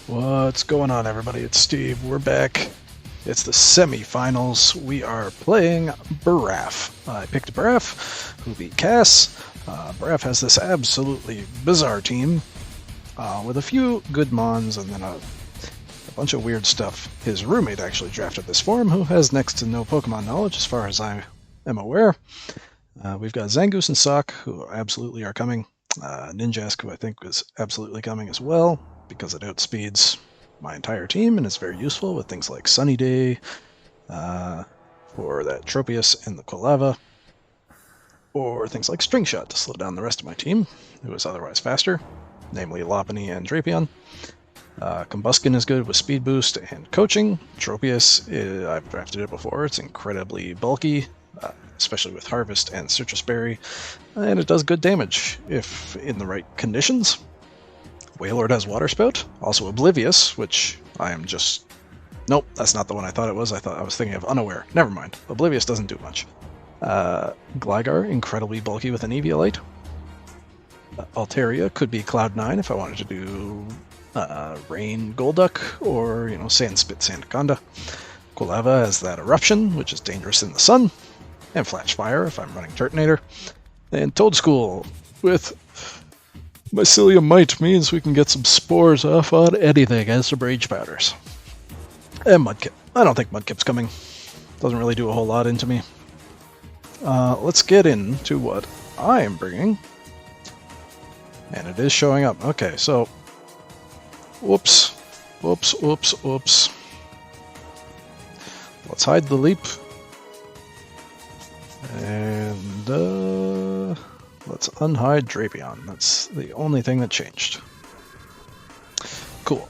What's going on, everybody? It's Steve. We're back. It's the semifinals. We are playing Bbraff. I picked Bbraff, who beat Cass. Bbraff has this absolutely bizarre team with a few good mons and then a bunch of weird stuff. His roommate actually drafted this for him, who has next to no Pokemon knowledge as far as I am aware. We've got Zangoose and Sock, who absolutely are coming. Ninjask, who I think is absolutely coming as well, because it outspeeds my entire team and is very useful with things like Sunny Day for that Tropius and the Quilava, or things like String Shot to slow down the rest of my team, who is otherwise faster, namely Lopunny and Drapion. Combuskin is good with Speed Boost and Coaching. Tropius, I've drafted it before, it's incredibly bulky, especially with Harvest and Citrus Berry, and it does good damage if in the right conditions. Wailord has Water Spout, also Oblivious, which I am just... Nope, that's not the one I thought it was. I was thinking of Unaware. Never mind. Oblivious doesn't do much. Gligar, incredibly bulky with an Eviolite. Altaria could be Cloud9 if I wanted to do Rain Golduck or, Sandspit Sandaconda. Quilava has that Eruption, which is dangerous in the sun. And Flash Fire if I'm running Turtonator. And Toadschool with Mycelium Might means we can get some spores off on anything as some Rage Powders. And Mudkip. I don't think Mudkip's coming. Doesn't really do a whole lot into me. Let's get into what I am bringing. And it is showing up. Okay, so... Whoops. Whoops. Let's hide the leap. And, let's unhide Drapion. That's the only thing that changed. Cool.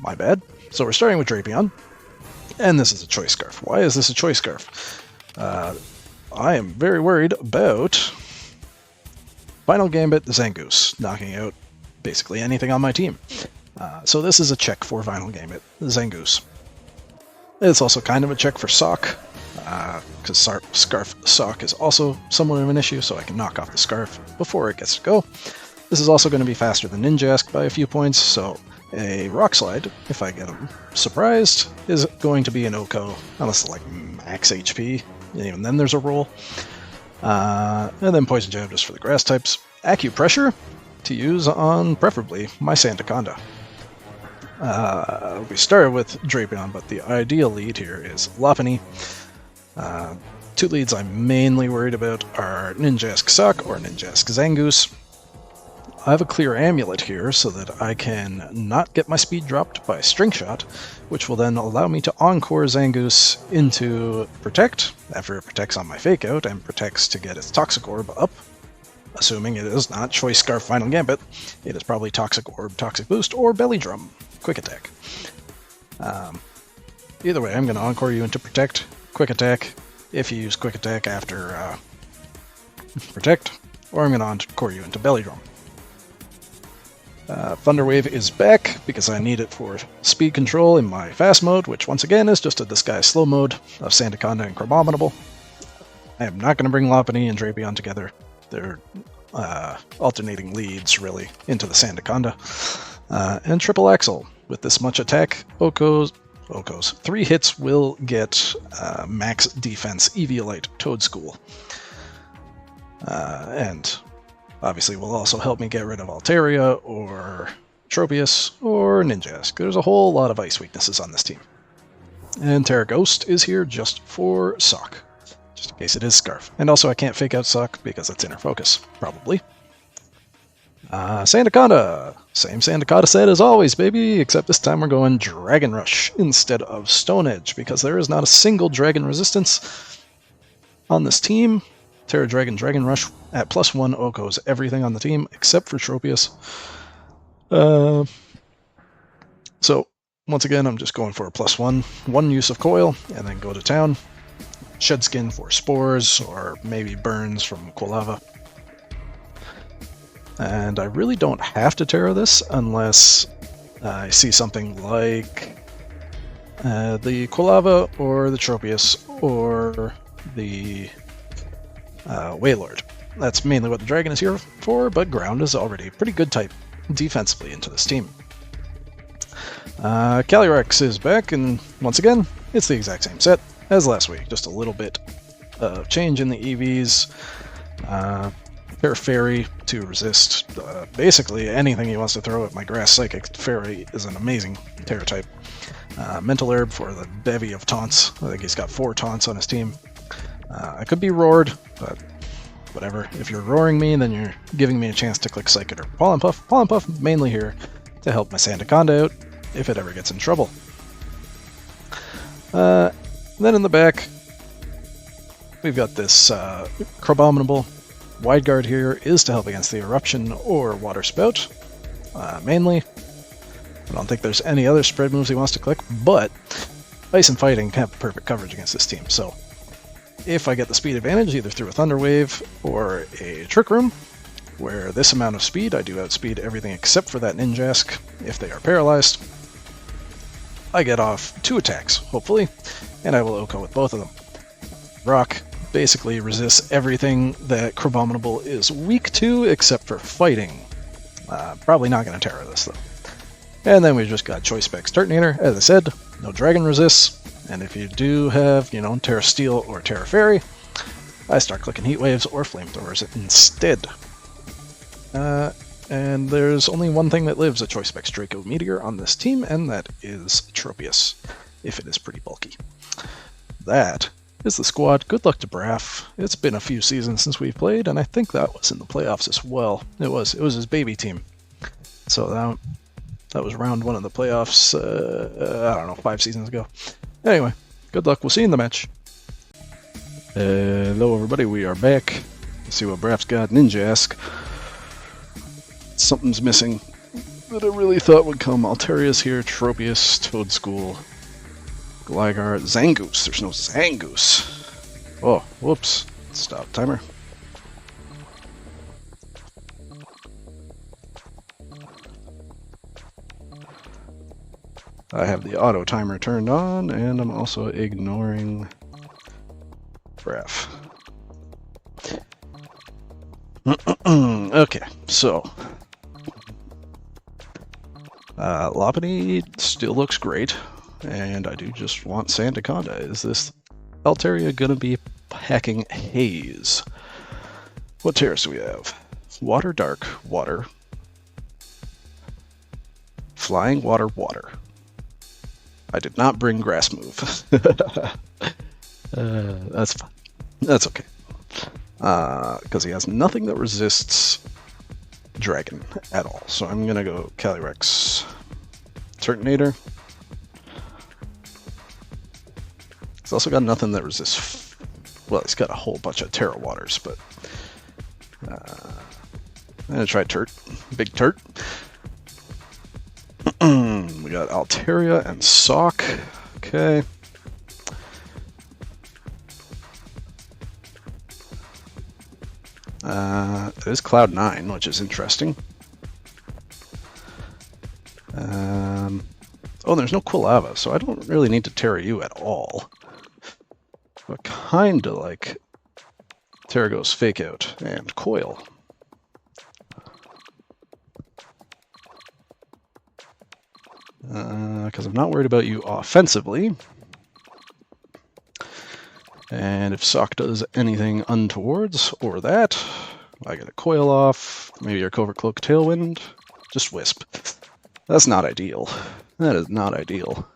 My bad. So we're starting with Drapion. And this is a Choice Scarf. Why is this a Choice Scarf? I am very worried about Final Gambit Zangoose knocking out basically anything on my team. So this is a check for Final Gambit Zangoose. It's also kind of a check for Sock, because Scarf Sock is also somewhat of an issue, so I can knock off the Scarf before it gets to go. This is also going to be faster than Ninjask by a few points, so a Rock Slide, if I get him surprised, is going to be an Oko, unless it's like max HP, and even then there's a roll. And then Poison Jab just for the grass types. Acupressure to use on, preferably, my Sandaconda. We started with Drapion, but the ideal lead here is Lopunny. Two leads I'm mainly worried about are Ninjask Sock or Ninjask Zangoose. I have a clear amulet here so that I can not get my speed dropped by String Shot, which will then allow me to Encore Zangoose into Protect, after it protects on my Fake Out and protects to get its Toxic Orb up. Assuming it is not Choice Scarf Final Gambit, it is probably Toxic Orb, Toxic Boost, or Belly Drum, Quick Attack. Either way, I'm going to Encore you into Protect, Quick Attack, if you use Quick Attack after Protect, or I'm going to Encore you into Belly Drum. Thunder Wave is back because I need it for speed control in my fast mode, which once again is just a disguised slow mode of Sandaconda and Crabominable. I am not going to bring Lopunny and Drapion together. They're alternating leads, really, into the Sandaconda. And Triple Axle. With this much attack, Okos, 3 hits will get max defense Eviolite Toadschool. And obviously will also help me get rid of Altaria or Tropius or Ninjask. There's a whole lot of ice weaknesses on this team. And Terra Ghost is here just for Sock. Just in case it is Scarf. And also I can't Fake Out Sock because it's Inner Focus, probably. Sandaconda! Same Sandaconda set as always, baby! Except this time we're going Dragon Rush instead of Stone Edge, because there is not a single Dragon Resistance on this team. Terra Dragon, Dragon Rush at +1 Okos everything on the team except for Tropius. So, once again, I'm just going for a +1. One use of Coil, and then go to town. Shed Skin for Spores, or maybe Burns from Quilava. And I really don't have to Terra this unless I see something like the Quilava or the Tropius or the Wailord. That's mainly what the Dragon is here for, but Ground is already a pretty good type defensively into this team. Calyrex is back, and once again, it's the exact same set as last week, just a little bit of change in the EVs. Terra Fairy to resist basically anything he wants to throw at my Grass Psychic. Fairy is an amazing Terra type. Mental Herb for the bevy of taunts. I think he's got 4 taunts on his team. I could be roared, but whatever. If you're roaring me, then you're giving me a chance to click Psychic or Pollen Puff. Pollen Puff mainly here to help my Sandaconda out if it ever gets in trouble. Then in the back, we've got this Crabominable. Wide Guard here is to help against the Eruption or Water Spout, mainly. I don't think there's any other spread moves he wants to click, but Ice and Fighting have perfect coverage against this team, so if I get the speed advantage, either through a Thunder Wave or a Trick Room, where this amount of speed, I do outspeed everything except for that Ninjask if they are paralyzed, I get off 2 attacks, hopefully, and I will OHKO with both of them. Rock basically resists everything that Crabominable is weak to, except for Fighting. Probably not going to Terra this, though. And then we've just got Choice Specs Turtonator. As I said, no Dragon resists, and if you do have, Terra Steel or Terra Fairy, I start clicking Heat Waves or Flamethrowers instead. And there's only one thing that lives a Choice Specs Draco Meteor on this team, and that is Tropius, if it is pretty bulky. That is the squad. Good luck to Bbraff. It's been a few seasons since we've played, and I think that was in the playoffs as well. It was his baby team. So that was round 1 of the playoffs, I don't know, 5 seasons ago. Anyway, good luck. We'll see you in the match. Hello everybody, we are back. Let's see what Braff's got. Ninjask. Something's missing that I really thought would come. Alteria's here, Tropius, Toadschool, Gligar, Zangoose. There's no Zangoose. Oh, whoops. Stop timer. I have the auto timer turned on, and I'm also ignoring Bbraff. Okay, so Lopunny still looks great, and I do just want Sandaconda. Is this Altaria gonna be hacking Haze? What Terras do we have? Water, Dark, Water, Flying, Water, Water. I did not bring Grass move. That's fine. That's okay. Because he has nothing that resists Dragon at all. So I'm going to go Calyrex Turtonator. He's also got nothing that resists... Well, he's got a whole bunch of Terra Waters, but... I'm going to try Turt. Big Turt. We got Altaria and Sock. Okay. It is Cloud9, which is interesting. Oh, there's no Quilava, so I don't really need to Terra you at all. But kinda like Terragos Fake Out and Coil. Because I'm not worried about you offensively. And if Sock does anything untowards, or that, I get a Coil off, maybe your Covert Cloak Tailwind, just Wisp. That's not ideal. That is not ideal.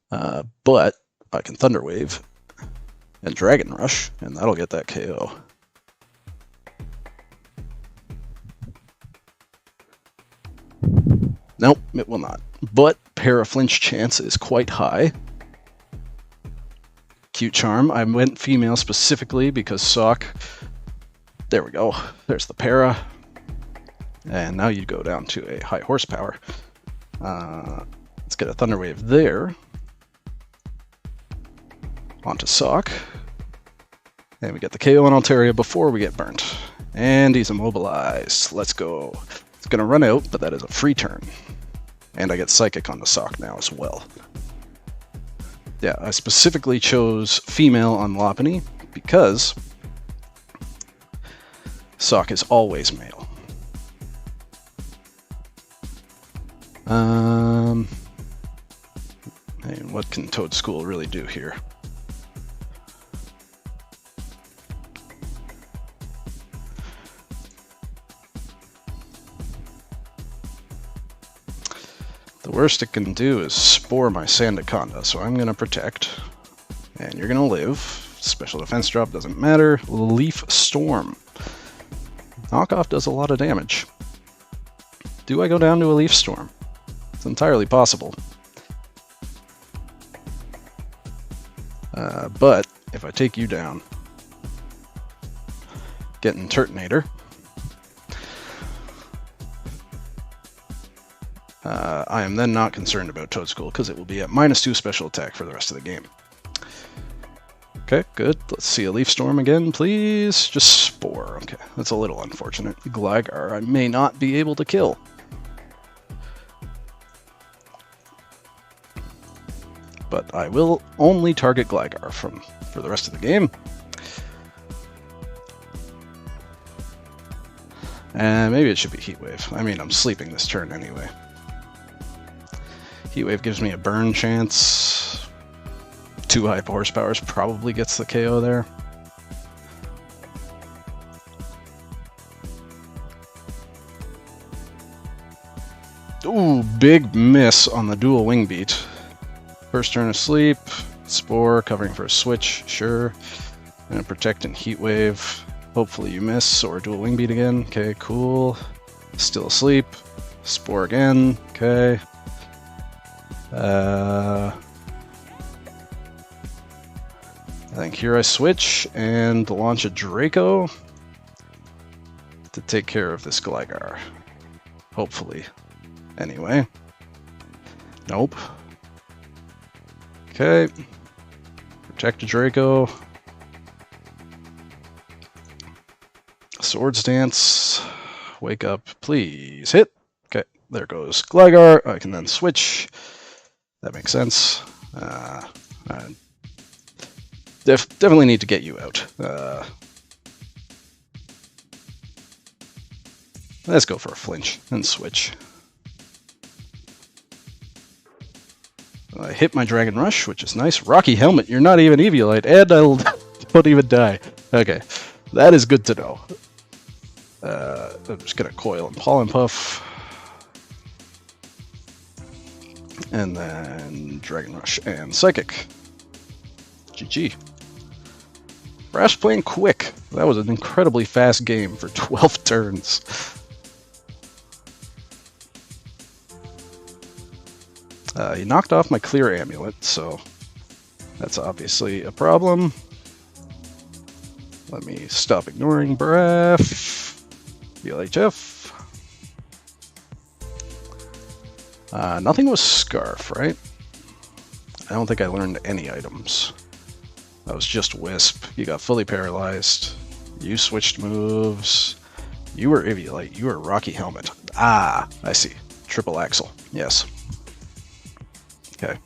But I can Thunder Wave and Dragon Rush, and that'll get that KO. Nope, it will not. But Paraflinch chance is quite high. Cute Charm. I went female specifically because Sock... There we go. There's the para. And now you go down to a high horsepower. Let's get a Thunder Wave there. Onto Sock. And we get the KO on Altaria before we get burnt. And he's immobilized. Let's go. It's going to run out, but that is a free turn. And I get Psychic on the Sock now as well. Yeah, I specifically chose female on Lopunny because Sock is always male. And what can Toad School really do here? The worst it can do is spore my Sandaconda, so I'm going to protect. And you're going to live. Special defense drop doesn't matter. Leaf Storm. Knockoff does a lot of damage. Do I go down to a Leaf Storm? It's entirely possible. But if I take you down, getting Turtonator, I am then not concerned about Toad School because it will be at -2 special attack for the rest of the game. Okay, good. Let's see a Leaf Storm again, please. Just Spore. Okay, that's a little unfortunate. Gligar I may not be able to kill. But I will only target Gligar for the rest of the game. And maybe it should be Heat Wave. I mean, I'm sleeping this turn anyway. Heat Wave gives me a burn chance. 2 high horsepowers probably gets the KO there. Ooh, big miss on the dual wing beat. First turn of sleep, Spore covering for a switch, sure. And protect and Heat Wave. Hopefully you miss or dual wing beat again. Okay, cool. Still asleep. Spore again. Okay. I think here I switch and launch a Draco to take care of this Gligar. Hopefully. Anyway. Nope. Okay. Protect a Draco. Swords Dance. Wake up, please. Hit. Okay, there goes Gligar. I can then switch. That makes sense. Definitely need to get you out. Let's go for a flinch and switch. I hit my Dragon Rush, which is nice. Rocky Helmet, you're not even Eviolite, and I don't even die. Okay, that is good to know. I'm just gonna Coil and Pollen Puff. And then Dragon Rush and Psychic. GG. Bbraff's playing quick. That was an incredibly fast game for 12 turns. He knocked off my Clear Amulet, so that's obviously a problem. Let me stop ignoring Bbraff. VLHF. Nothing was Scarf, right? I don't think I learned any items. That was just Wisp. You got fully paralyzed. You switched moves. You were Eviolite. You were Rocky Helmet. Ah, I see. Triple Axle. Yes. Okay.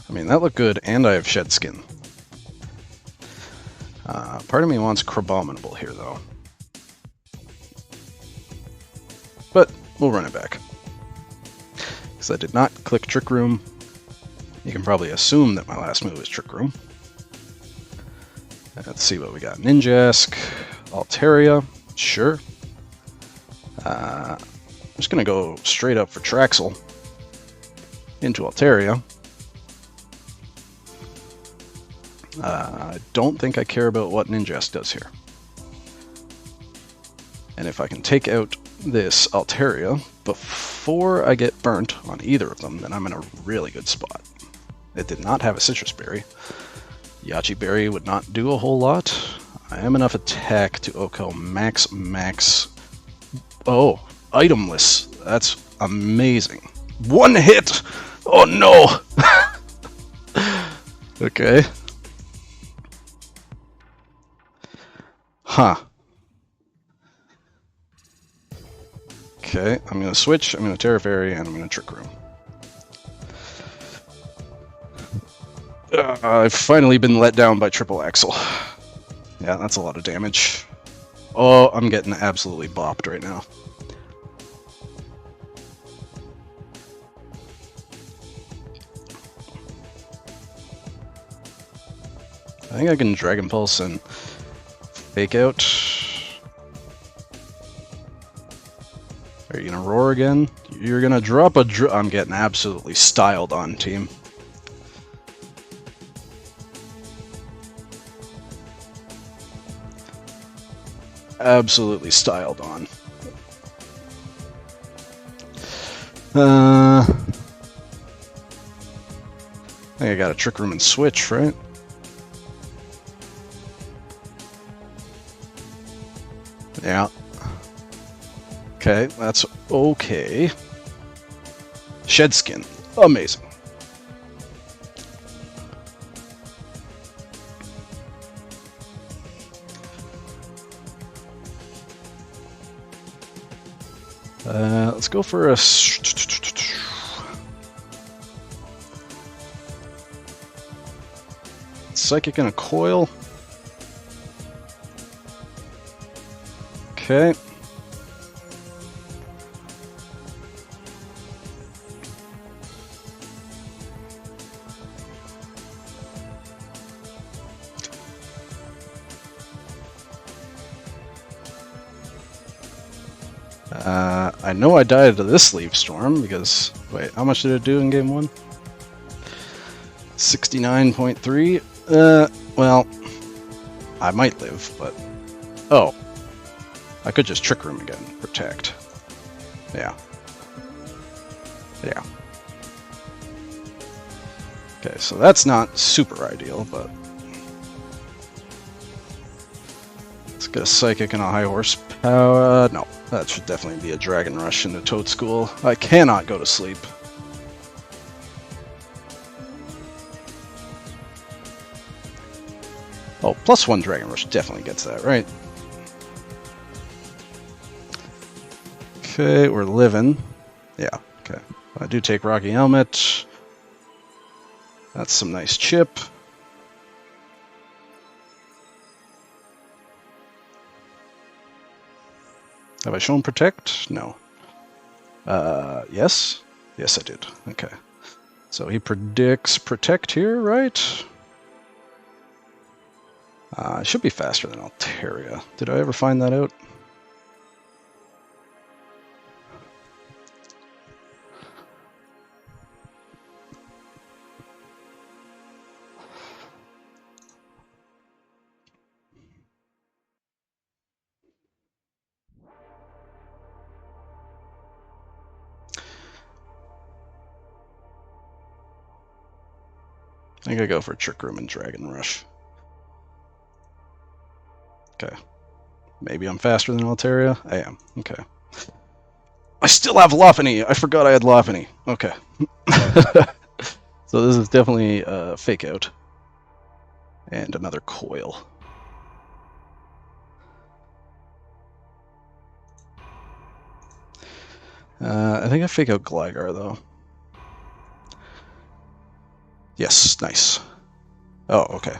I mean, that looked good, and I have Shed Skin. Part of me wants Crabominable here, though. But we'll run it back. Because I did not click Trick Room. You can probably assume that my last move is Trick Room. Let's see what we got. Ninjask, Altaria, sure. I'm just going to go straight up for Traxel into Altaria. I don't think I care about what Ninjask does here. And if I can take out this Altaria before I get burnt on either of them, then I'm in a really good spot. It did not have a Citrus Berry. Yachi Berry would not do a whole lot. I am enough attack to OHKO max. Oh, itemless. That's amazing. One hit! Oh no! Okay. Huh. Okay, I'm going to switch, I'm going to Terra Fairy, and I'm going to Trick Room. I've finally been let down by triple axle. Yeah, that's a lot of damage. Oh, I'm getting absolutely bopped right now. I think I can Dragon Pulse and fake out. Are you gonna roar again? You're gonna drop a I'm getting absolutely styled on, team. Absolutely styled on. I think I got a Trick Room and switch, right? Yeah. Okay, that's okay. Shed Skin. Amazing. Let's go for a... Psychic and a coil. Okay. I know I died to this Leaf Storm because... Wait, how much did it do in game 1? 69.3? Well... I might live, but... Oh. I could just Trick Room again. Protect. Yeah. Yeah. Okay, so that's not super ideal, but... Let's get a Psychic and a high horsepower... No, that should definitely be a Dragon Rush into Toad School. I cannot go to sleep. Oh, +1 Dragon Rush definitely gets that, right? Okay, we're living. Yeah, okay. I do take Rocky Helmet. That's some nice chip. Have I shown Protect? No. Yes? Yes, I did. Okay. So he predicts Protect here, right? It should be faster than Altaria. Did I ever find that out? I think I go for Trick Room and Dragon Rush. Okay. Maybe I'm faster than Altaria? I am. Okay. I still have Lopunny! I forgot I had Lopunny. Okay. So this is definitely a Fake Out. And another Coil. I think I Fake Out Gligar, though. Yes, nice. Oh, okay.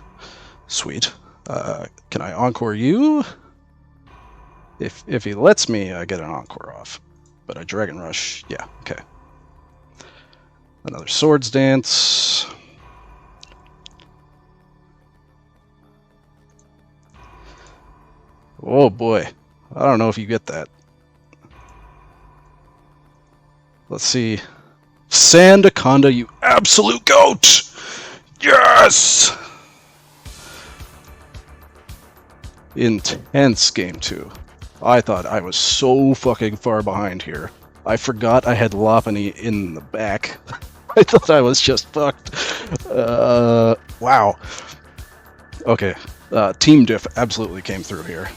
Sweet. Can I Encore you? If he lets me, I get an Encore off. But I Dragon Rush, yeah, okay. Another Swords Dance. Oh boy. I don't know if you get that. Let's see. Sandaconda, you absolute goat! Yes! Intense game 2. I thought I was so fucking far behind here. I forgot I had Lopunny in the back. I thought I was just fucked. Wow. Okay. Team Diff absolutely came through here.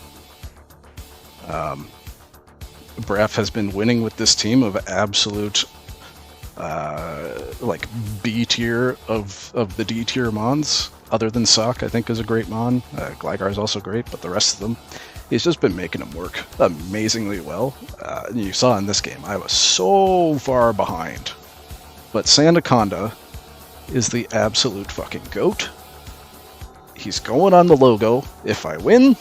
Bbraff has been winning with this team of absolute like B tier of the D tier mons. Other than Sock, I think is a great mon. Gligar is also great, but the rest of them, he's just been making them work amazingly well. You saw in this game, I was so far behind. But Sandaconda is the absolute fucking GOAT. He's going on the logo if I win.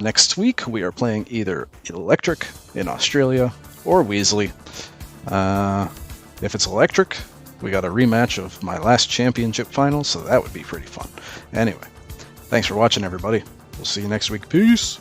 Next week, we are playing either Electric in Australia or Weasley. If it's Electric, we got a rematch of my last championship final, so that would be pretty fun. Anyway, thanks for watching, everybody. We'll see you next week. Peace!